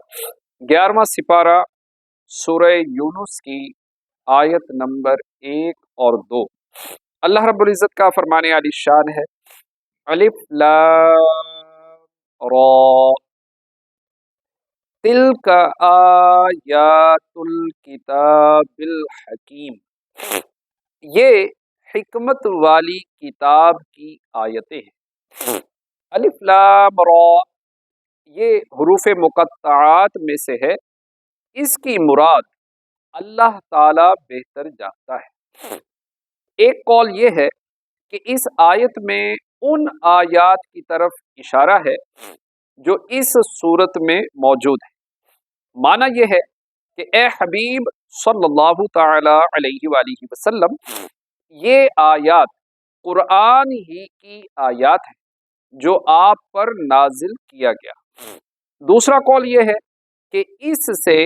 11واں سپارہ سورہ یونس کی آیت نمبر 1 اور 2۔ اللہ رب العزت کا فرمانے عالی شان ہے، الف لام را تلک آیات الکتاب الحکیم، یہ حکمت والی کتاب کی آیتیں ہیں۔ الف لام را یہ حروف مقطعات میں سے ہے، اس کی مراد اللہ تعالی بہتر جانتا ہے۔ ایک قول یہ ہے کہ اس آیت میں ان آیات کی طرف اشارہ ہے جو اس صورت میں موجود ہے۔ معنی یہ ہے کہ اے حبیب صلی اللہ تعالی علیہ وآلہ وسلم، یہ آیات قرآن ہی کی آیات ہیں جو آپ پر نازل کیا گیا۔ دوسرا قول یہ ہے کہ اس سے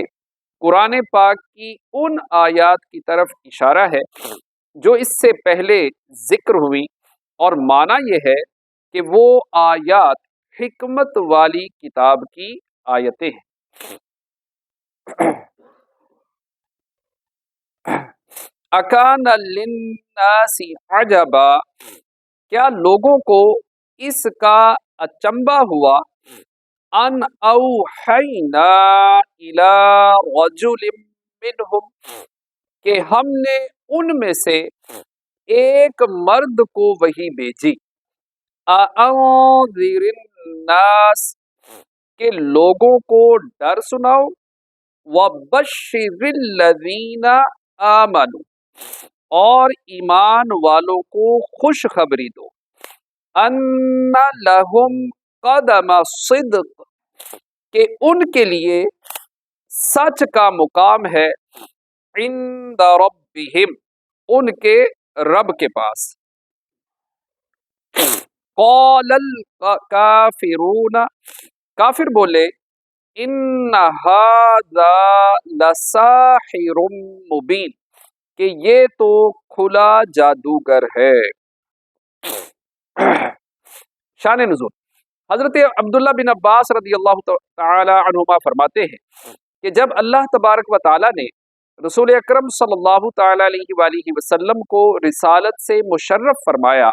قرآن پاک کی ان آیات کی طرف اشارہ ہے جو اس سے پہلے ذکر ہوئی، اور معنی یہ ہے کہ وہ آیات حکمت والی کتاب کی آیتیں ہیں۔ اکان للناس عجبا، کیا لوگوں کو اس کا اچنبھا ہوا، ان اوحینا الی رجل منہم، کہ ہم نے ان میں سے ایک مرد کو وحی بھیجی، انذر الناس، کہ لوگوں کو ڈر سناؤ، وبشر الذین آمنوا، اور ایمان والوں کو خوشخبری دو، ان لہم قدم صدق، کہ ان کے لیے سچ کا مقام ہے، عند ربہم، ان کے رب کے پاس۔ قال الکافرون، کافر بولے، ان ھذا لساحر مبین، کہ یہ تو کھلا جادوگر ہے۔ شان نزول، حضرت عبداللہ بن عباس رضی اللہ تعالی عنہما فرماتے ہیں کہ جب اللہ تبارک و تعالی نے رسول اکرم صلی اللہ تعالی علیہ وآلہ وسلم کو رسالت سے مشرف فرمایا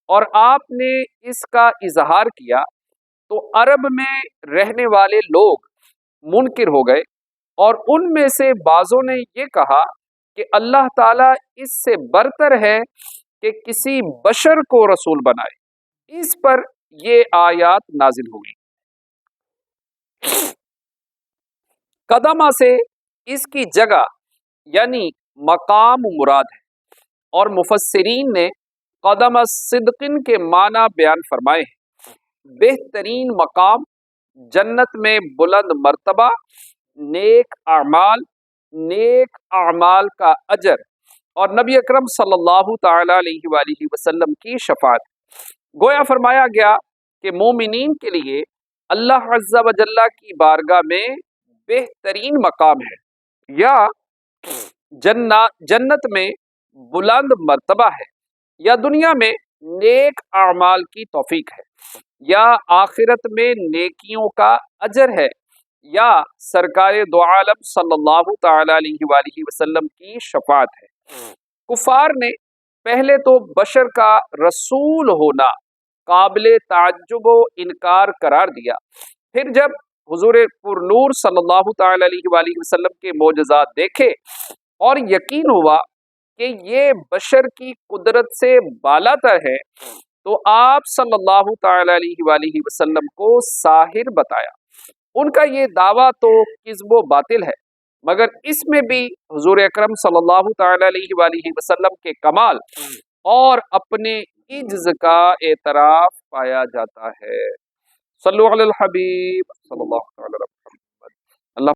اور آپ نے اس کا اظہار کیا، تو عرب میں رہنے والے لوگ منکر ہو گئے، اور ان میں سے بعضوں نے یہ کہا کہ اللہ تعالیٰ اس سے برتر ہے کہ کسی بشر کو رسول بنائے۔ اس پر یہ آیات نازل ہوئی۔ قدمہ سے اس کی جگہ یعنی مقام مراد ہے، اور مفسرین نے قدم صدقن کے معنی بیان فرمائے ہیں، بہترین مقام، جنت میں بلند مرتبہ، نیک اعمال کا اجر، اور نبی اکرم صلی اللہ تعالی علیہ وآلہ وسلم کی شفاعت۔ گویا فرمایا گیا کہ مومنین کے لیے اللہ عز و جل کی بارگاہ میں بہترین مقام ہے، یا جنت میں بلند مرتبہ ہے، یا دنیا میں نیک اعمال کی توفیق ہے، یا آخرت میں نیکیوں کا اجر ہے، یا سرکار دو عالم صلی اللہ تعالی علیہ وآلہ وسلم کی شفاعت ہے۔ کفار نے پہلے تو بشر کا رسول ہونا قابل تعجب و انکار قرار دیا، پھر جب حضور پر نور صلی اللہ تعالی علیہ وآلہ وسلم کے معجزات دیکھے اور یقین ہوا کہ یہ بشر کی قدرت سے بالاتر ہے، تو آپ صلی اللہ تعالی علیہ وآلہ وسلم کو ساحر بتایا۔ ان کا یہ دعویٰ تو کذب و باطل ہے، مگر اس میں بھی حضور اکرم صلی اللہ تعالی علیہ وآلہ وسلم کے کمال اور اپنے عجز کا اعتراف پایا جاتا ہے۔ صلو علی الحبیب صلی اللہ تعالی وسلم۔